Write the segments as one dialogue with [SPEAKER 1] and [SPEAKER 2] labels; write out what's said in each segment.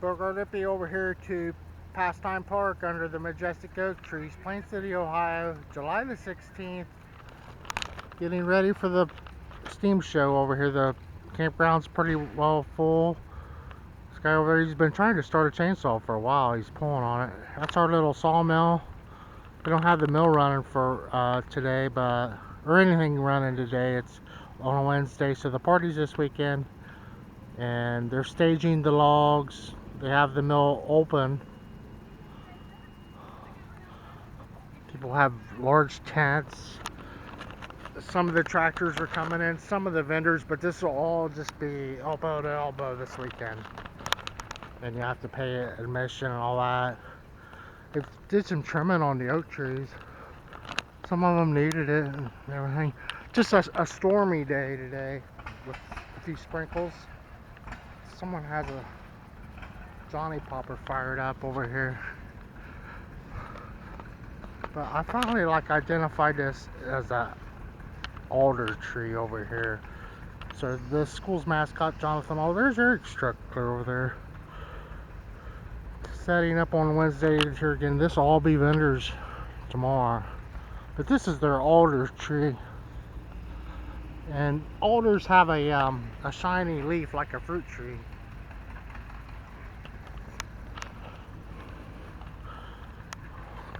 [SPEAKER 1] Booker Lippy over here to Pastime Park under the majestic oak trees, Plain City, Ohio, July the 16th. Getting ready for the steam show over here. The campground's pretty well full. This guy over there, he's been trying to start a chainsaw for a while. He's pulling on it. That's our little sawmill. We don't have the mill running for today, or anything running today. It's on a Wednesday, so the party's this weekend. And they're staging the logs. They have the mill open. People have large tents. Some of the tractors are coming in, some of the vendors, but this will all just be elbow to elbow this weekend. And you have to pay admission and all that. They did some trimming on the oak trees. Some of them needed it and everything. Just a stormy day today with a few sprinkles. Someone has a Johnny Popper fired up over here. But I finally identified this as a alder tree over here. So the school's mascot, Jonathan Alder, there's Eric Struckler over there. Setting up on Wednesday here again. This will all be vendors tomorrow. But this is their alder tree. And alders have a shiny leaf like a fruit tree.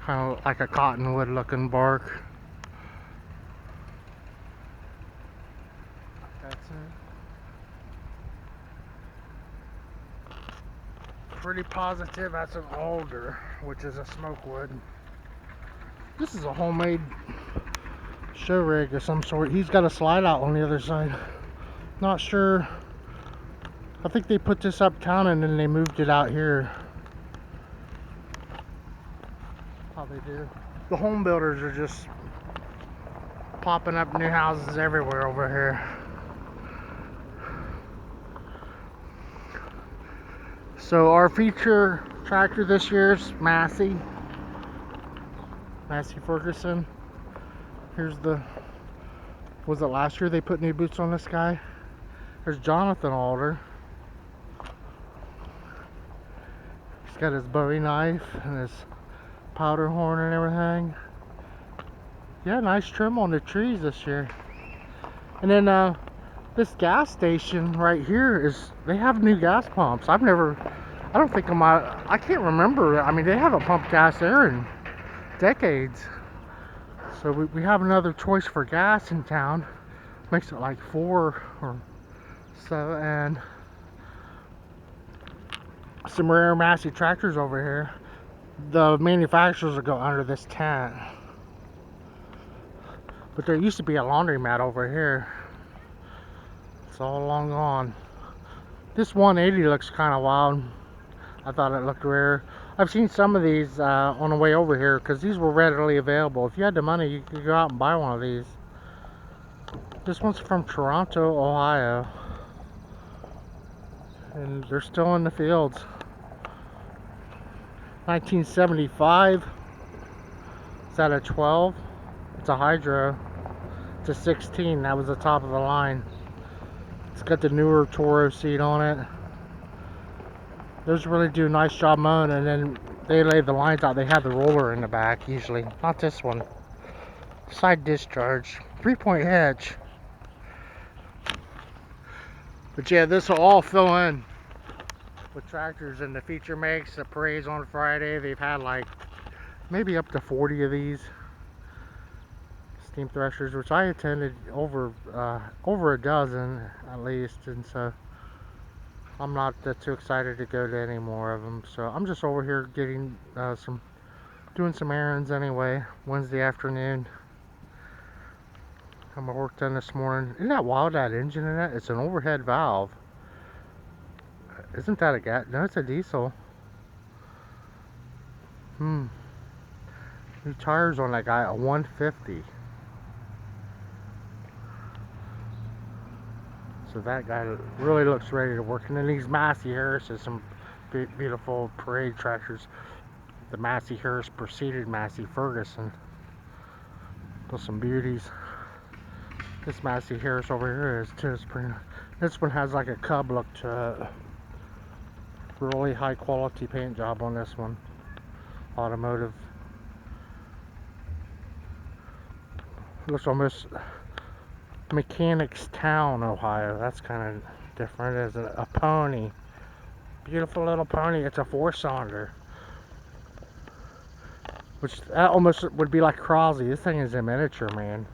[SPEAKER 1] Kind of like a cottonwood looking bark. That's it. Pretty positive that's an alder, which is a smokewood. This is a homemade show rig of some sort. He's got a slide out on the other side. Not sure. I think they put this uptown and then they moved it out here. How they do. The home builders are just popping up new houses everywhere over here. So our feature tractor this year is Massey Ferguson. Here's was it last year they put new boots on this guy? There's Jonathan Alder. He's got his Bowie knife and his powder horn and everything. Yeah, nice trim on the trees this year. And then this gas station right here they have new gas pumps. I can't remember. I mean, they haven't pumped gas there in decades. So we have another choice for gas in town. Makes it like 4 or so, and some rare Massey tractors over here. The manufacturers will go under this tent. But there used to be a laundromat over here. It's all long gone. This 180 looks kind of wild. I thought it looked rare. I've seen some of these on the way over here because these were readily available. If you had the money, you could go out and buy one of these. This one's from Toronto, Ohio. And they're still in the fields. 1975. Is that a 12? It's a hydro. It's a 16. That was the top of the line. It's got the newer Toro seat on it. Those really do a nice job mowing, and then they lay the lines out. They have the roller in the back usually. Not this one. Side discharge. 3-point hitch. But yeah, this will all fill in with tractors, and the feature makes the parades on Friday. They've had like maybe up to 40 of these steam threshers, which I attended over a dozen at least, and so I'm not too excited to go to any more of them. So I'm just over here getting doing some errands anyway. Wednesday afternoon. Got my work done this morning. Isn't that wild, that engine in that? It's an overhead valve. Isn't that a gas? No, it's a diesel. New tires on that guy, a 150. So that guy really looks ready to work. And then these Massey Harris, some beautiful parade tractors. The Massey Harris preceded Massey Ferguson. With some beauties. This Massey Harris over here is too. This one has like a cub look to it. Really high quality paint job on this one. Automotive. Looks almost Mechanics Town, Ohio. That's kind of different. Is a pony. Beautiful little pony. It's a 4-cylinder. Which that almost would be like Crosley. This thing is a miniature, man.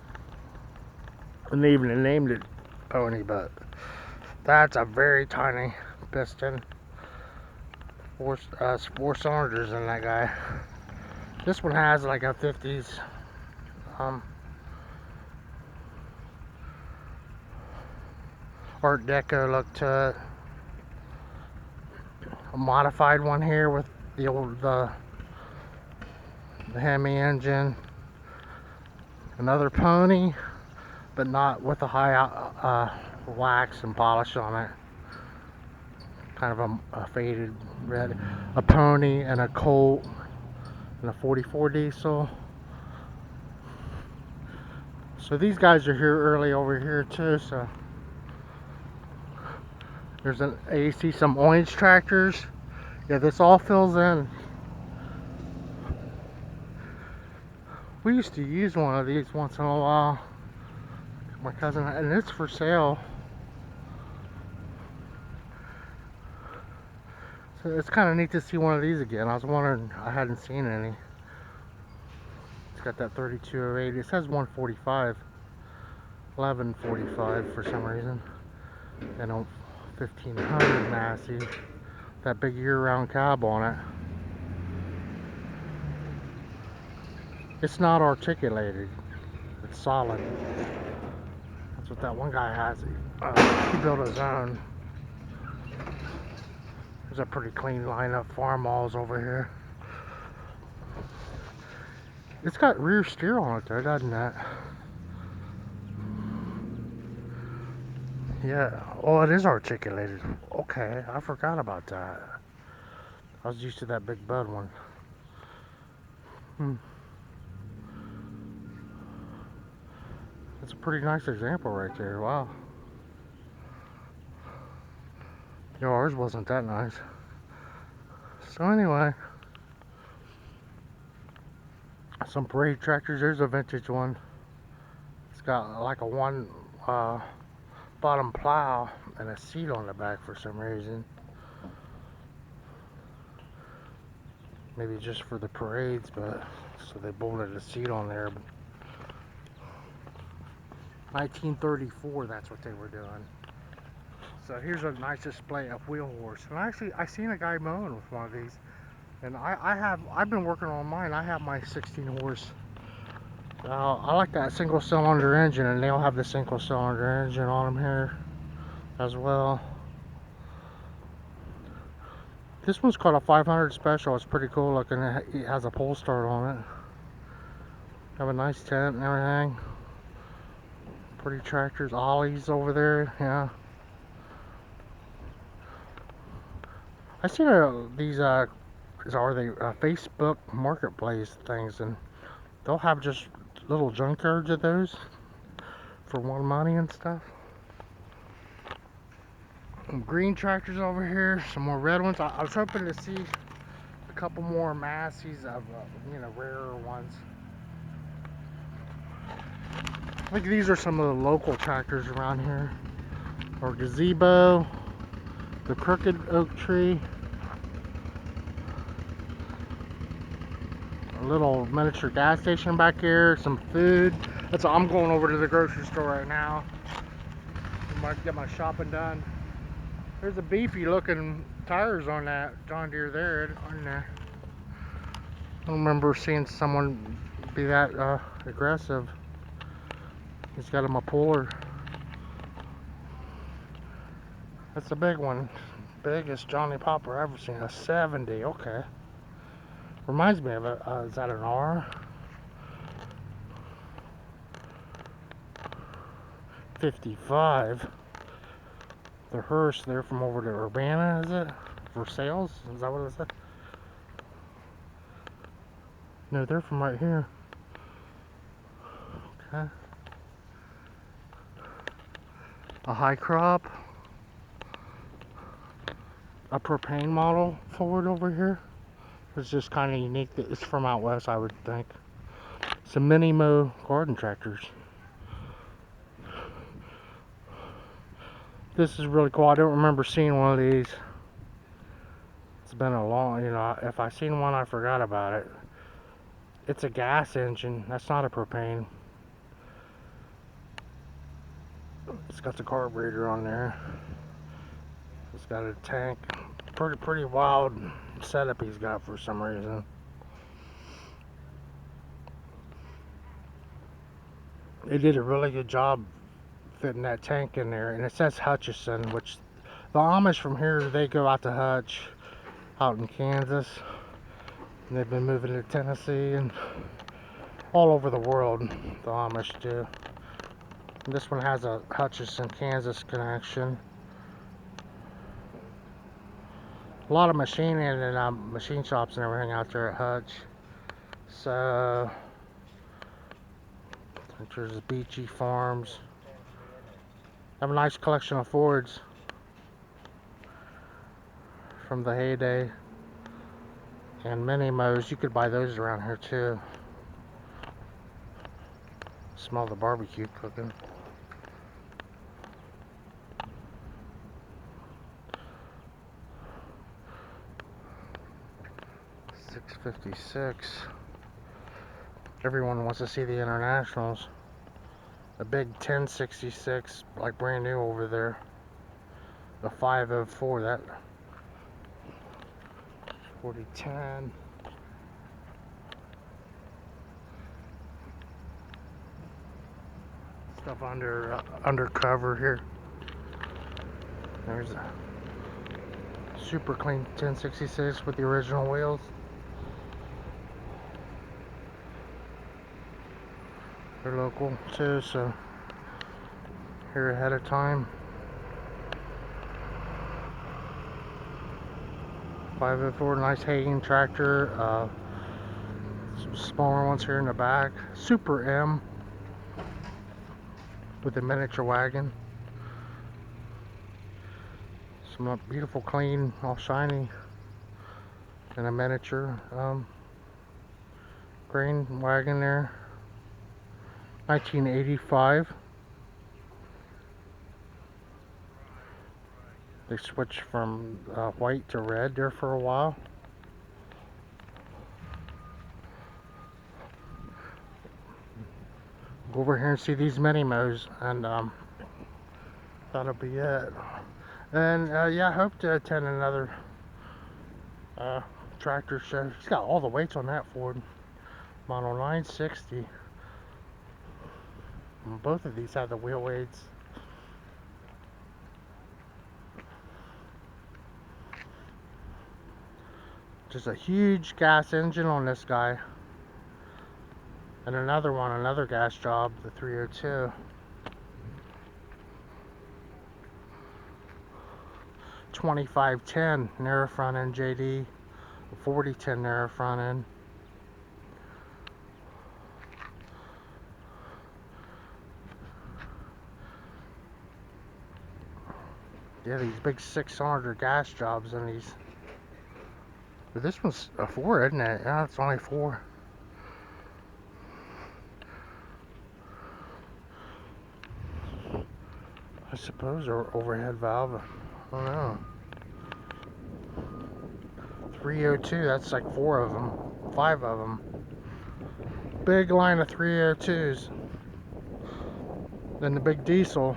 [SPEAKER 1] And they even named it Pony, but that's a very tiny piston. 4 cylinders in that guy. This one has like a 50s Art Deco look to it. A modified one here with the old the Hemi engine. Another pony, but not with a high wax and polish on it. Kind of a faded red. A pony and a Colt and a 44 diesel. So these guys are here early over here too. So there's an AC, some orange tractors. Yeah, this all fills in. We used to use one of these once in a while. My cousin, and it's for sale. So it's kind of neat to see one of these again. I was wondering, I hadn't seen any. It's got that 3208. It says 145, 1145 for some reason. And a 1500 Massey. That big year-round cab on it. It's not articulated. It's solid. That's what that one guy has. He built his own. There's a pretty clean line of farm-alls over here. It's got rear steer on it though, doesn't it? Yeah. Oh, it is articulated. Okay, I forgot about that. I was used to that big bud one. That's a pretty nice example right there. Wow. You know, ours wasn't that nice. So anyway, some parade tractors. There's a vintage one. It's got like a one bottom plow and a seat on the back for some reason. Maybe just for the parades, but so they bolted a seat on there. 1934, that's what they were doing. So here's a nice display of wheel horse. And actually, I seen a guy mowing with one of these. And I've been working on mine. I have my 16 horse. I like that single cylinder engine, and they'll have the single cylinder engine on them here as well. This one's called a 500 Special. It's pretty cool looking. It has a pole start on it. Have a nice tent and everything. Pretty tractors, ollies over there, yeah. I see these Facebook Marketplace things, and they'll have just little junkyards of those for more money and stuff. Some green tractors over here, some more red ones. I was hoping to see a couple more Masseys of, you know, rarer ones. I think these are some of the local tractors around here. Or gazebo, the crooked oak tree, a little miniature gas station back here, some food. That's all. I'm going over to the grocery store right now. I might get my shopping done. There's a beefy looking tires on that John Deere there, aren't there? I don't remember seeing someone be that aggressive. He's got him a puller. That's a big one. Biggest Johnny Popper I've ever seen. A 70, okay. Reminds me of a, is that an R? 55. The hearse there from over to Urbana, is it? For sales? Is that what it said? No, they're from right here. Okay. A high crop. a propane model Ford over here. It's just kind of unique. It's from out west, I would think. Some mini mow garden tractors. This is really cool. I don't remember seeing one of these. It's been a long, if I seen one, I forgot about it. It's a gas engine. That's not a propane. It's got the carburetor on there. It's got a tank. Pretty wild setup he's got for some reason. They did a really good job fitting that tank in there, and it says Hutchison, which the Amish from here, they go out to Hutch out in Kansas, and they've been moving to Tennessee and all over the world. The Amish do. And this one has a Hutchison, Kansas connection. A lot of machining and machine shops and everything out there at Hutch. So there's Beachy Farms. Have a nice collection of Fords from the heyday, and mini mows. You could buy those around here too. Smell the barbecue cooking. $6.56. Everyone wants to see the Internationals. A big 1066, like brand new over there. The 504, that 4010. Stuff undercover here. There's a super clean 1066 with the original wheels. They're local too, so here ahead of time. 504, nice Hagen tractor. Some smaller ones here in the back. Super M with a miniature wagon. Some beautiful, clean, all shiny, and a miniature grain wagon there. 1985. They switched from white to red there for a while. Go over here and see these mini mows, and that'll be it. And yeah, I hope to attend another tractor show. He's got all the weights on that Ford Model 960. And both of these have the wheel weights. Just a huge gas engine on this guy. And another one, another gas job, the 302. 2510 narrow front end JD. 4010 narrow front end. Yeah, these big 6-cylinder gas jobs in these. But this one's a 4, isn't it? Yeah, it's only 4. I suppose, or overhead valve. I don't know. 302, that's like 4 of them. 5 of them. Big line of 302s. Then the big diesel.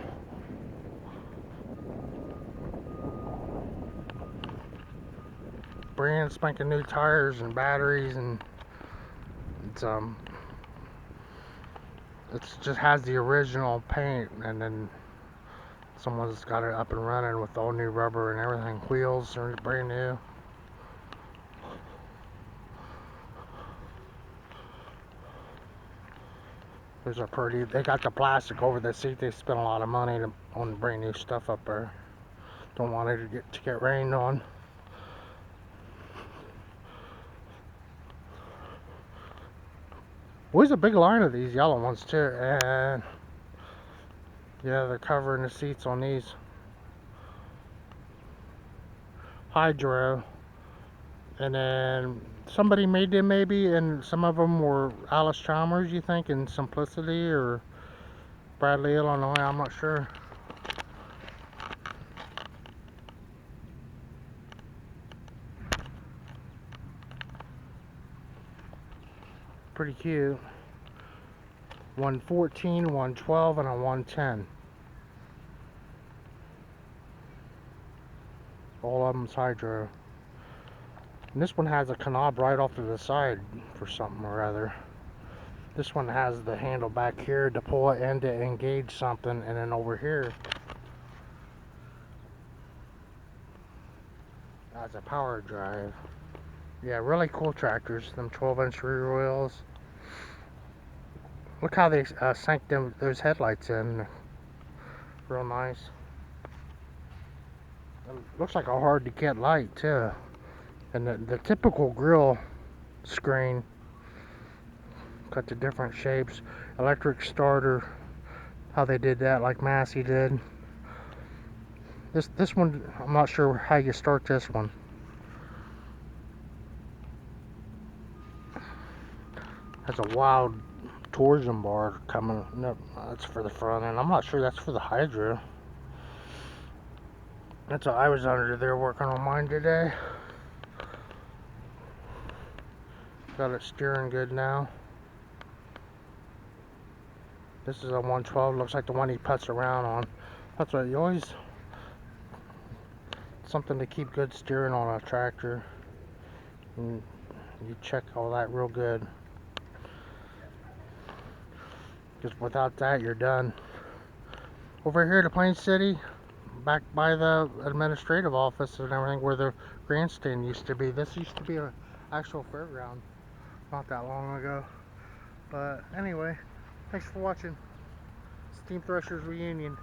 [SPEAKER 1] Brand spanking new tires and batteries, and it just has the original paint, and then someone's got it up and running with all new rubber and everything. Wheels are brand new. Those are pretty. They got the plastic over the seat. They spent a lot of money on brand new stuff up there. Don't want it to get rained on. There's a big line of these yellow ones too, and yeah, they're covering the seats on these. hydro, and then somebody made them maybe, and some of them were Alice Chalmers, you think, in Simplicity, or Bradley, Illinois, I'm not sure. Pretty cute. 114, 112, and a 110. All of them's hydro. And this one has a knob right off to the side for something or other. This one has the handle back here to pull it in to engage something, and then over here has a power drive. Yeah, really cool tractors, them 12-inch rear wheels. Look how they sank those headlights in. Real nice. It looks like a hard to get light too. And the typical grill screen, cut to different shapes. Electric starter, how they did that, like Massey did. This one, I'm not sure how you start this one. That's a wild torsion bar coming. No, that's for the front end. I'm not sure that's for the hydro. That's what I was under there working on mine today. Got it steering good now. This is a 112. Looks like the one he puts around on. That's what you always... something to keep good steering on a tractor. And you check all that real good. Because without that, you're done. Over here to Plain City, back by the administrative office and everything, where the grandstand used to be. This used to be an actual fairground not that long ago. But anyway, thanks for watching. It's Team Threshers Reunion.